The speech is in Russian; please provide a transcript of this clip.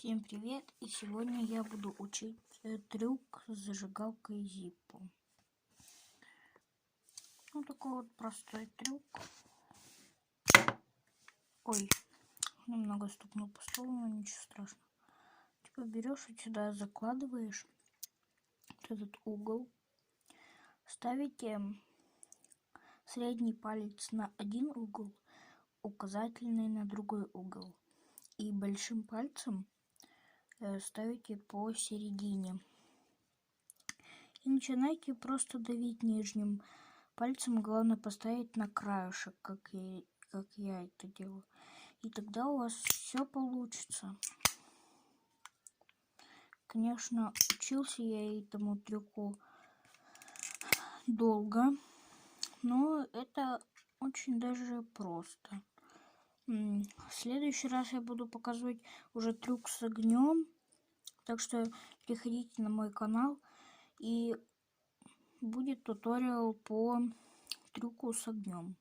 Всем привет! И сегодня я буду учить трюк с зажигалкой Zippo. Такой вот простой трюк. Ой, немного стукнул по столу, но ничего страшного. Берешь вот сюда, закладываешь вот этот угол, ставите средний палец на один угол, указательный на другой угол, и большим пальцем ставите посередине. И начинайте просто давить нижним пальцем, главное поставить на краешек, как я это делаю. И тогда у вас все получится. Конечно, учился я этому трюку долго, но это очень даже просто. В следующий раз я буду показывать уже трюк с огнем, так что переходите на мой канал, и будет туториал по трюку с огнем.